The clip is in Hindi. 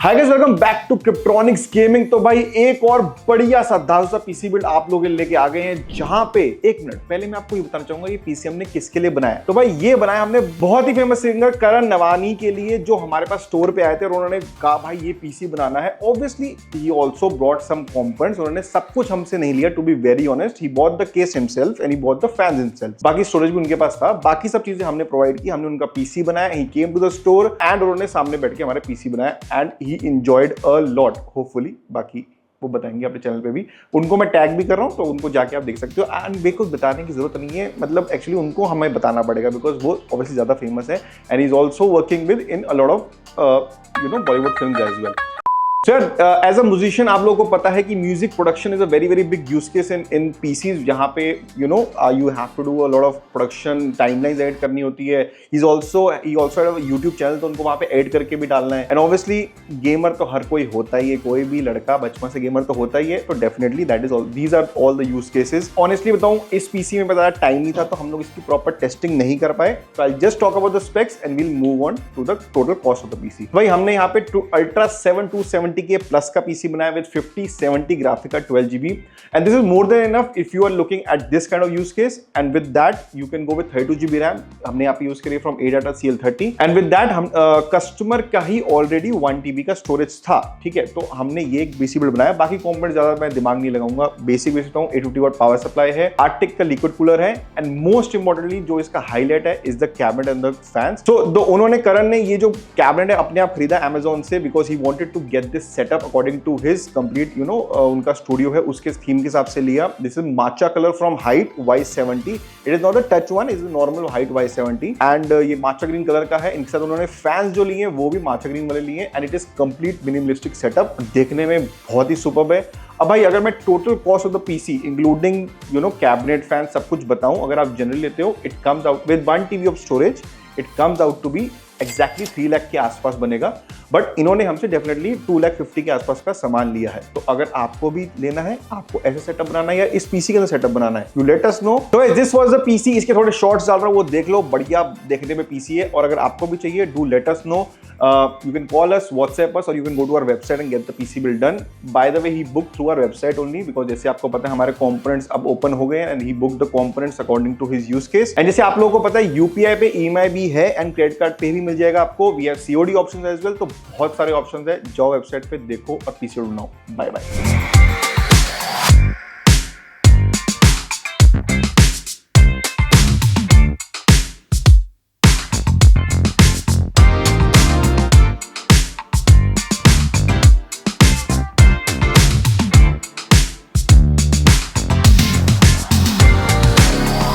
Hi guys, welcome back to Kryptonix gaming. तो भाई एक और बढ़िया सा धांसू पीसी बिल्ड आप लोगों के लिए लेके आ गए हैं, जहां पे एक मिनट पहले मैं आपको ये बताना चाहूंगा ये पीसी हमने किसके लिए बनाया। तो भाई ये बनाया हमने बहुत ही फेमस सिंगर करण नवानी के लिए, जो हमारे पास स्टोर पे आए थे और उन्होंने कहा भाई ये पीसी बनाना है। Obviously he also brought some components, उन्होंने सब कुछ हमसे नहीं लिया, to be very honest. He bought the case himself and he bought the fans himself. बाकी स्टोरेज भी उनके पास था, बाकी सब चीजें हमने प्रोवाइड की। हमने उनका पीसी बनाया, he came to the store and उन्होंने सामने बैठ के हमारा पीसी बनाया and he enjoyed a lot hopefully. बाकी वो बताएंगे अपने चैनल पे भी, उनको मैं टैग भी कर रहा हूं, तो उनको जाके आप देख सकते हो। एंड मेरे को बताने की जरूरत नहीं है, मतलब एक्चुअली उनको हमें बताना पड़ेगा बिकॉज वो ऑब्वियसली ज्यादा फेमस है and is also working within a lot of Bollywood films as well. Sir, as a musician आप लोगों को पता है कि music production is a very very big use case in PCs, जहां पे you have to do a lot of production, timelines add करनी होती है। He also have a YouTube channel, तो उनको वहां पे ऐड करके भी डालना है। एंड ऑब्वियसली गेमर तो हर कोई होता ही है, कोई भी लड़का बचपन से गेमर तो होता ही है, तो definitely that is all, these are all the use cases. Honestly बताऊं, इस पीसी में बताया टाइम नहीं था, तो हम लोग इसकी प्रॉपर टेस्टिंग नहीं कर पाए। तो I just talk about the specs and will move on to the total cost of the PC. भाई हमने यहाँ पे अल्ट्रा 7 270 के प्लस का पीसी बनाया विद 5070 ग्राफिक का 12GB, and this is more than enough if you are looking at this kind of use case. And with that you can go with 32GB RAM, हमने यहाँ पे यूज करी from ADATA CL30। And with that हम कस्टमर का ही ऑलरेडी 1TB का स्टोरेज था, ठीक है। तो हमने ये एक पीसी बिल्ड बनाया, बाकी कंपोनेंट ज्यादा मैं दिमाग नहीं लगाऊंगा। बेसिक बताऊं, 850 वाट पावर सप्लाई है, आर्टिक का लिक्विड कूलर है, एंड मोस्ट इंपॉर्टेंटली जो इसका हाईलाइट है is the cabinet and the fans. तो उन्होंने करण ने ये जो कैबिनेट है अपने आप खरीदा Amazon से, because he wanted to get this setup according to his complete उनका स्टूडियो है उसके थीम के हिसाब से लिया। This is matcha colour from Hyte Y70, it is not a touch one, it is normal Hyte Y70 and ये माचा ग्रीन कलर का है। इनके साथ उन्होंने फैंस जो लिए वो भी माचा ग्रीन वाले लिए and it is complete minimalistic setup, देखने में बहुत ही सुपर्ब है। अब भाई अगर मैं total cost of the PC including cabinet fan सब कुछ बताऊं, अगर आप जनरली लेते हो, it comes out with 1TB of storage, it comes out to be exactly 3 lakh के आसपास बनेगा। बट इन्होंने हमसे डेफिनेटली 2,50,000 के आसपास का सामान लिया है। तो अगर आपको भी लेना है, आपको ऐसा सेटअप बनाना है या इस पीसी के अंदर सेटअप बनाना है, यू लेट अस नो। तो दिस वाज द पीसी, इसके थोड़े शॉर्ट्स डाल रहा हूं, वो देख लो, बढ़िया देखने में पीसी है। और अगर आपको भी चाहिए, do let us know, you can call us, WhatsApp us, or you can go to our website and get the PC build done. By the way, he booked through our website only because जैसे आपको पता है हमारे components अब open हो गए हैं and he booked the components according to his use case. And जैसे आप लोगों को पता है UPI पे EMI भी है and credit card पे भी मिल जाएगा आपको। We have COD options as well, तो बहुत सारे options है। जाओ वेबसाइट पे देखो और PC बनाओ। Bye bye.